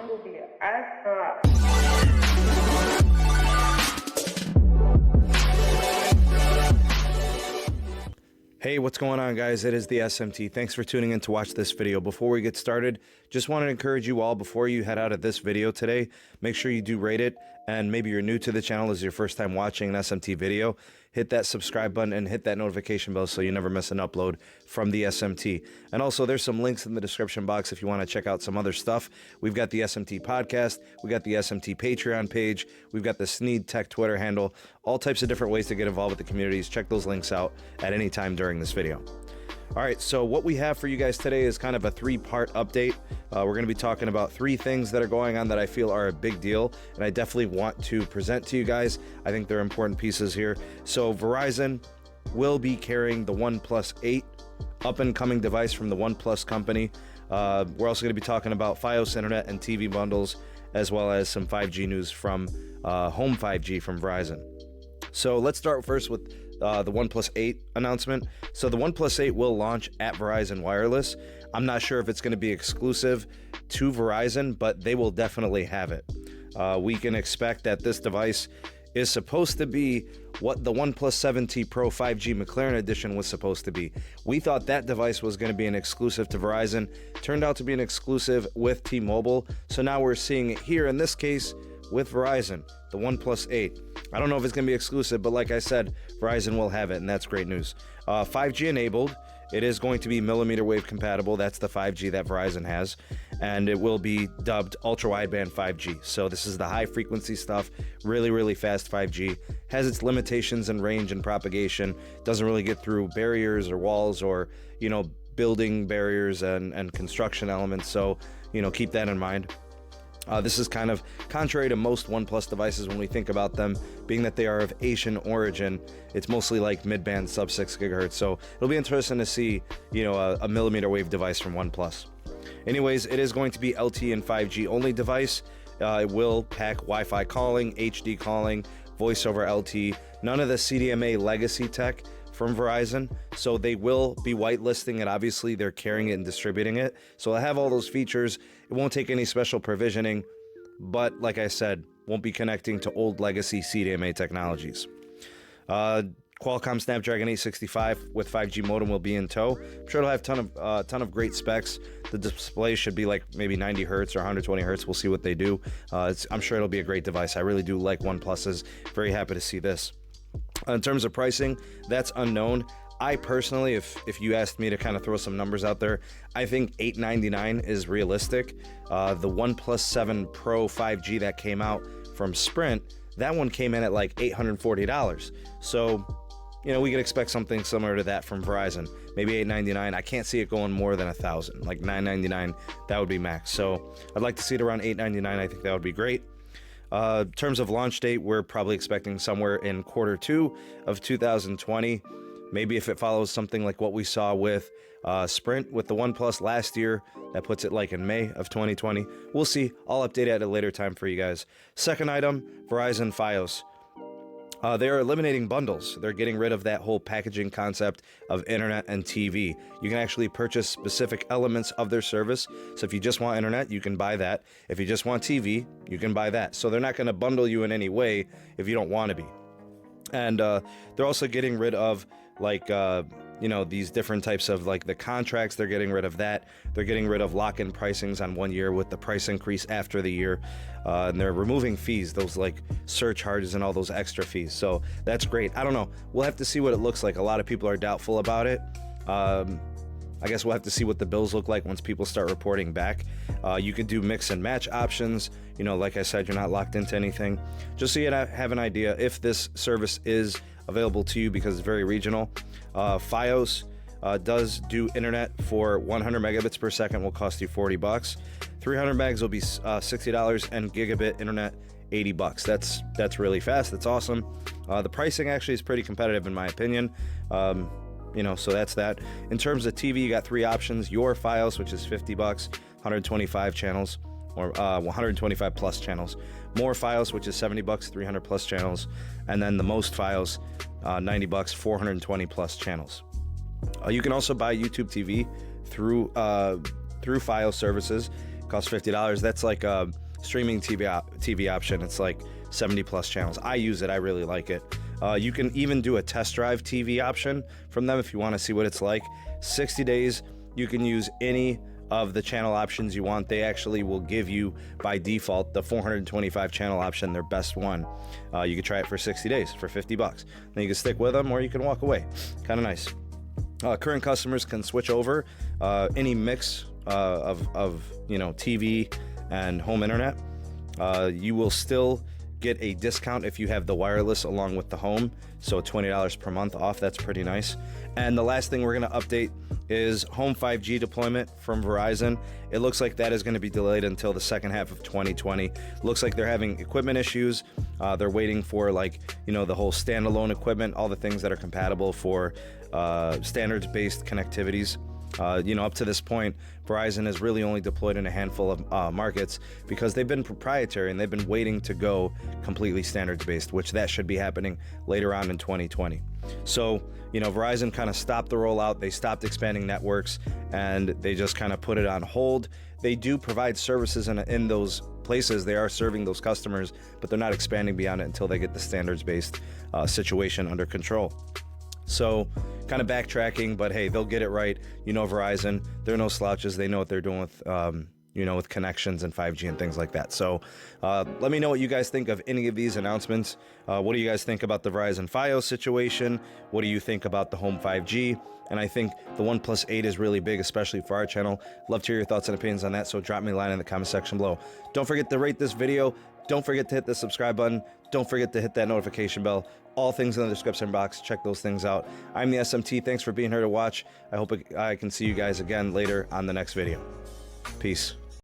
Bumblebee. I Hey, what's going on, guys? It is the SMT. Thanks for tuning in to watch this video. Before we get started, just want to encourage you all, before you head out of this video today, make sure you do rate it, and maybe you're new to the channel, this is your first time watching an SMT video, hit that subscribe button and hit that notification bell so you never miss an upload from the SMT. And also, there's some links in the description box if you want to check out some other stuff. We've got the SMT podcast, we got the SMT Patreon page, we've got the Sneed Tech Twitter handle, all types of different ways to get involved with the communities. Check those links out at any time during this video. All right, so what we have for you guys today is kind of a three-part update. We're going to be talking about three things that are going on that I feel are a big deal, and I definitely want to present to you guys. I think they're important pieces here. So Verizon will be carrying the OnePlus 8, up-and-coming device from the OnePlus company. We're also going to be talking about Fios Internet and TV bundles, as well as some 5G news from Home 5G from Verizon. So let's start first with the OnePlus 8 announcement. So the OnePlus 8 will launch at Verizon Wireless. I'm not sure if it's going to be exclusive to Verizon, but they will definitely have it. We can expect that this device is supposed to be what the OnePlus 7T Pro 5G McLaren Edition was supposed to be. We thought that device was going to be an exclusive to Verizon. Turned out to be an exclusive with T-Mobile. So now we're seeing it here in this case with Verizon, the OnePlus 8. I don't know if it's going to be exclusive, but like I said, Verizon will have it, and that's great news. 5G enabled. It is going to be millimeter wave compatible. That's the 5G that Verizon has, and it will be dubbed ultra wideband 5G. So this is the high frequency stuff, really, really fast 5G. Has its limitations in range and propagation. Doesn't really get through barriers or walls or, building barriers and construction elements. So, keep that in mind. This is kind of contrary to most OnePlus devices when we think about them, being that they are of Asian origin. It's mostly like mid-band sub 6 gigahertz. So it'll be interesting to see, a millimeter wave device from OnePlus. Anyways, it is going to be LTE and 5G only device. It will pack Wi-Fi calling, HD calling, voice over LTE, none of the CDMA legacy tech from Verizon, so they will be whitelisting it. Obviously, they're carrying it and distributing it, so it'll have all those features. It won't take any special provisioning, but like I said, won't be connecting to old legacy CDMA technologies. Qualcomm Snapdragon 865 with 5G modem will be in tow. I'm sure it'll have ton of great specs. The display should be like maybe 90 hertz or 120 hertz. We'll see what they do. I'm sure it'll be a great device. I really do like OnePlus's. Very happy to see this. In terms of pricing, that's unknown. I personally, if you asked me to kind of throw some numbers out there, I think $899 is realistic. The OnePlus 7 Pro 5G that came out from Sprint, that one came in at like $840. So, we could expect something similar to that from Verizon. Maybe $899. I can't see it going more than $1,000. Like $999, that would be max. So I'd like to see it around $899. I think that would be great. In terms of launch date, we're probably expecting somewhere in Q2 of 2020. Maybe if it follows something like what we saw with Sprint with the OnePlus last year, that puts it like in May of 2020. We'll see. I'll update it at a later time for you guys. Second item, Verizon Fios. They are eliminating bundles. They're getting rid of that whole packaging concept of internet and TV. You can actually purchase specific elements of their service. So if you just want internet, you can buy that. If you just want TV, you can buy that. So they're not going to bundle you in any way if you don't want to be. And they're also getting rid of these different types of like the contracts. They're getting rid of that. They're getting rid of lock-in pricings on 1 year with the price increase after the year. And they're removing fees, those like surcharges and all those extra fees. So that's great. I don't know. We'll have to see what it looks like. A lot of people are doubtful about it. I guess we'll have to see what the bills look like once people start reporting back. You could do mix and match options. Like I said, you're not locked into anything. Just so you have an idea if this service is available to you, because it's very regional. Fios does do internet for 100 megabits per second, will cost you $40. 300 megs will be $60, and gigabit internet $80. That's really fast. That's awesome. The pricing actually is pretty competitive in my opinion. So that's that. In terms of TV, you got three options. Your Fios, which is $50, 125 channels, or 125 plus channels. More Fios, which is $70, 300 plus channels. And then the most Fios, $90, 420 plus channels. You can also buy YouTube TV through Fios services. Costs $50. That's like a streaming TV option. It's like 70 plus channels. I use it. I really like it. You can even do a test drive TV option from them if you want to see what it's like. 60 days, you can use any of the channel options you want. They actually will give you by default the 425 channel option, their best one. You can try it for 60 days for $50. Then you can stick with them or you can walk away. Kind of nice. Current customers can switch over any mix of TV and home internet. You will still get a discount if you have the wireless along with the home, so $20 per month off. That's pretty nice. And the last thing we're going to update is home 5G deployment from Verizon. It looks like that is going to be delayed until the second half of 2020. Looks like they're having equipment issues. They're waiting for the whole standalone equipment, all the things that are compatible for standards-based connectivities. Up to this point, Verizon has really only deployed in a handful of markets because they've been proprietary and they've been waiting to go completely standards-based, which that should be happening later on in 2020. So, Verizon kind of stopped the rollout. They stopped expanding networks and they just kind of put it on hold. They do provide services in those places. They are serving those customers, but they're not expanding beyond it until they get the standards-based situation under control. So kind of backtracking, but hey, they'll get it right. Verizon, they're no slouches. They know what they're doing with, with connections and 5G and things like that. So let me know what you guys think of any of these announcements. What do you guys think about the Verizon Fios situation? What do you think about the home 5G? And I think the OnePlus 8 is really big, especially for our channel. Love to hear your thoughts and opinions on that, so drop me a line in the comment section below. Don't forget to rate this video. Don't forget to hit the subscribe button. Don't forget to hit that notification bell. All things in the description box. Check those things out. I'm the SMT. Thanks for being here to watch. I hope I can see you guys again later on the next video. Peace.